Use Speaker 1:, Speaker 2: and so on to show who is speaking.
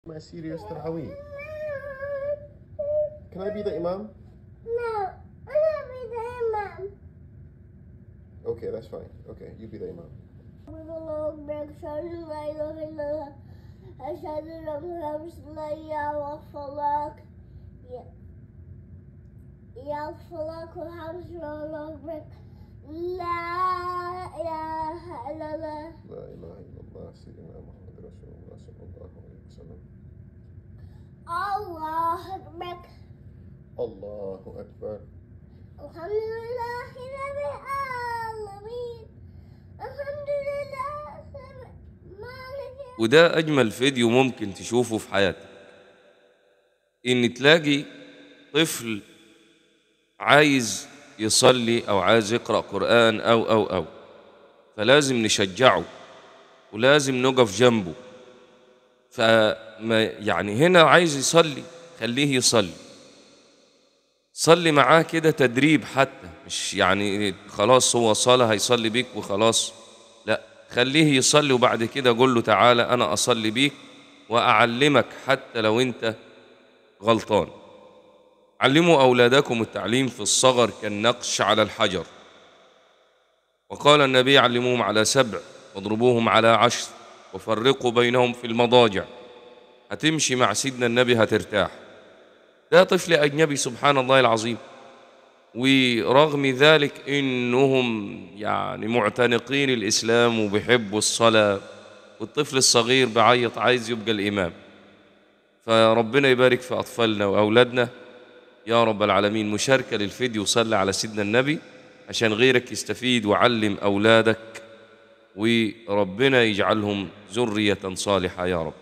Speaker 1: My serious Tarawih. Can I be the Imam?
Speaker 2: No, I want to be the Imam.
Speaker 1: Okay, that's fine. Okay, you be the Imam.
Speaker 2: الله أكبر أشهد أن لا إله إلا الله أشهد أن محمدا رسول الله يا الصلاة يا الصلاة والحمد لله الله أكبر لا إله إلا الله
Speaker 1: لا إله إلا الله سيدنا محمد رسول الله صلى الله عليه وسلم.
Speaker 2: الله أكبر
Speaker 1: الله أكبر.
Speaker 2: الحمد لله رب العالمين الحمد لله مالك.
Speaker 3: وده أجمل فيديو ممكن تشوفه في حياتك، إن تلاقي طفل عايز يصلي أو عايز يقرأ قرآن أو فلازم نشجعه ولازم نقف جنبه. فما يعني هنا عايز يصلي خليه يصلي، صلي معاه كده تدريب، حتى مش يعني خلاص هو صلاة هيصلي بيك وخلاص، لا، خليه يصلي وبعد كده قول له تعالى أنا أصلي بيك وأعلمك حتى لو أنت غلطان. علموا أولادكم التعليم في الصغر كالنقش على الحجر، وقال النبي علموهم على 7 واضربوهم على 10 وفرقوا بينهم في المضاجع. هتمشي مع سيدنا النبي هترتاح. ده طفل أجنبي سبحان الله العظيم، ورغم ذلك إنهم يعني معتنقين الإسلام وبيحبوا الصلاة، والطفل الصغير بعيط عايز يبقى الإمام. فربنا يبارك في أطفالنا وأولادنا يا رب العالمين. مشاركة للفيديو، صلى على سيدنا النبي عشان غيرك يستفيد، وعلم أولادك وربنا يجعلهم ذرية صالحة يا رب.